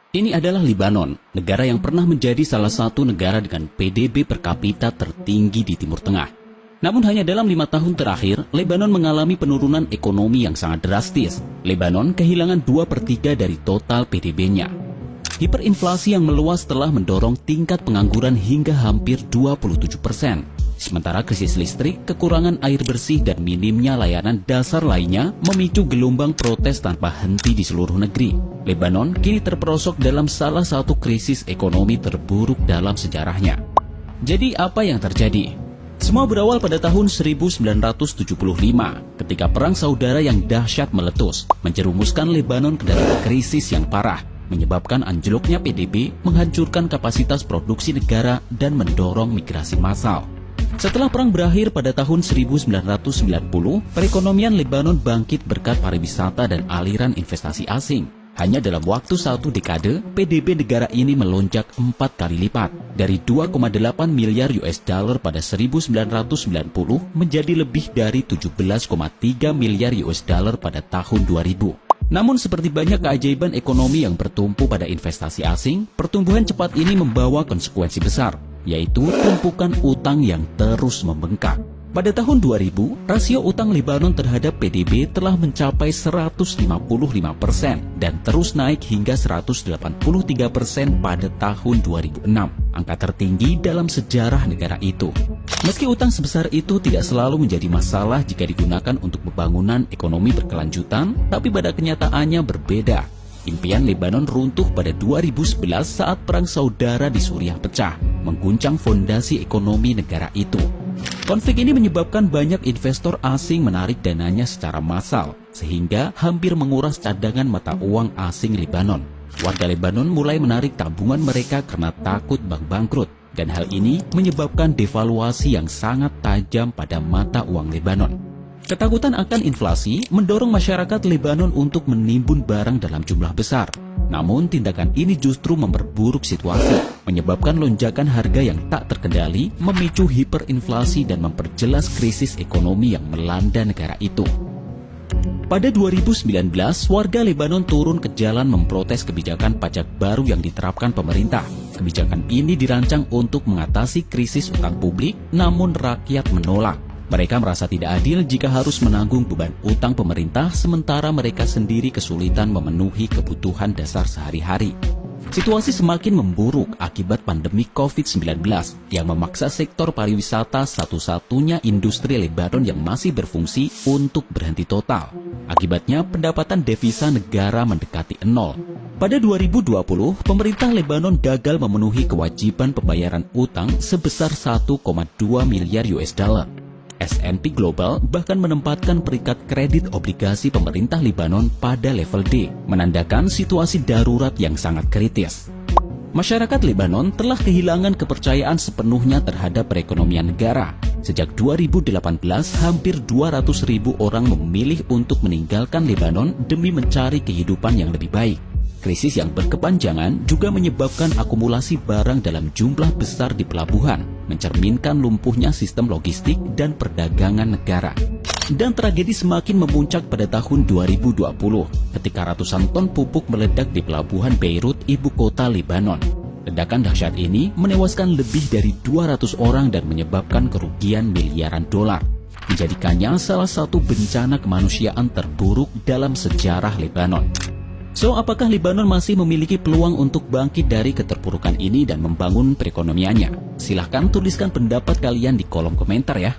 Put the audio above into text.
Ini adalah Lebanon, negara yang pernah menjadi salah satu negara dengan PDB per kapita tertinggi di Timur Tengah. Namun hanya dalam 5 tahun terakhir, Lebanon mengalami penurunan ekonomi yang sangat drastis. Lebanon kehilangan 2/3 dari total PDB-nya. Hiperinflasi yang meluas telah mendorong tingkat pengangguran hingga hampir 27%. Sementara krisis listrik, kekurangan air bersih dan minimnya layanan dasar lainnya memicu gelombang protes tanpa henti di seluruh negeri. Lebanon kini terperosok dalam salah satu krisis ekonomi terburuk dalam sejarahnya. Jadi apa yang terjadi? Semua berawal pada tahun 1975 ketika perang saudara yang dahsyat meletus, menjerumuskan Lebanon ke dalam krisis yang parah, menyebabkan anjloknya PDB, menghancurkan kapasitas produksi negara, dan mendorong migrasi massal. Setelah perang berakhir pada tahun 1990, perekonomian Lebanon bangkit berkat pariwisata dan aliran investasi asing. Hanya dalam waktu 1 dekade, PDB negara ini melonjak 4 kali lipat, dari 2,8 miliar US dollar pada 1990 menjadi lebih dari 17,3 miliar US dollar pada tahun 2000. Namun seperti banyak keajaiban ekonomi yang bertumpu pada investasi asing, pertumbuhan cepat ini membawa konsekuensi besar, yaitu tumpukan utang yang terus membengkak. Pada tahun 2000, rasio utang Lebanon terhadap PDB telah mencapai 155% dan terus naik hingga 183% pada tahun 2006, angka tertinggi dalam sejarah negara itu. Meski utang sebesar itu tidak selalu menjadi masalah jika digunakan untuk pembangunan ekonomi berkelanjutan, tapi pada kenyataannya berbeda. Impian Lebanon runtuh pada 2011 saat perang saudara di Suriah pecah, mengguncang fondasi ekonomi negara itu. Konflik ini menyebabkan banyak investor asing menarik dananya secara massal, sehingga hampir menguras cadangan mata uang asing Lebanon. Warga Lebanon mulai menarik tabungan mereka karena takut bank bangkrut, dan hal ini menyebabkan devaluasi yang sangat tajam pada mata uang Lebanon. Ketakutan akan inflasi mendorong masyarakat Lebanon untuk menimbun barang dalam jumlah besar. Namun tindakan ini justru memperburuk situasi, menyebabkan lonjakan harga yang tak terkendali, memicu hiperinflasi dan memperjelas krisis ekonomi yang melanda negara itu. Pada 2019, warga Lebanon turun ke jalan memprotes kebijakan pajak baru yang diterapkan pemerintah. Kebijakan ini dirancang untuk mengatasi krisis utang publik, namun rakyat menolak. Mereka merasa tidak adil jika harus menanggung beban utang pemerintah sementara mereka sendiri kesulitan memenuhi kebutuhan dasar sehari-hari. Situasi semakin memburuk akibat pandemi COVID-19 yang memaksa sektor pariwisata satu-satunya industri Lebanon yang masih berfungsi untuk berhenti total. Akibatnya pendapatan devisa negara mendekati nol. Pada 2020, pemerintah Lebanon gagal memenuhi kewajiban pembayaran utang sebesar 1,2 miliar US dollar. S&P Global bahkan menempatkan peringkat kredit obligasi pemerintah Lebanon pada level D, menandakan situasi darurat yang sangat kritis. Masyarakat Lebanon telah kehilangan kepercayaan sepenuhnya terhadap perekonomian negara. Sejak 2018, hampir 200.000 orang memilih untuk meninggalkan Lebanon demi mencari kehidupan yang lebih baik. Krisis yang berkepanjangan juga menyebabkan akumulasi barang dalam jumlah besar di pelabuhan, mencerminkan lumpuhnya sistem logistik dan perdagangan negara. Dan tragedi semakin memuncak pada tahun 2020, ketika ratusan ton pupuk meledak di pelabuhan Beirut, ibu kota Lebanon. Ledakan dahsyat ini menewaskan lebih dari 200 orang dan menyebabkan kerugian miliaran dolar, menjadikannya salah satu bencana kemanusiaan terburuk dalam sejarah Lebanon. So, apakah Lebanon masih memiliki peluang untuk bangkit dari keterpurukan ini dan membangun perekonomiannya? Silahkan tuliskan pendapat kalian di kolom komentar ya.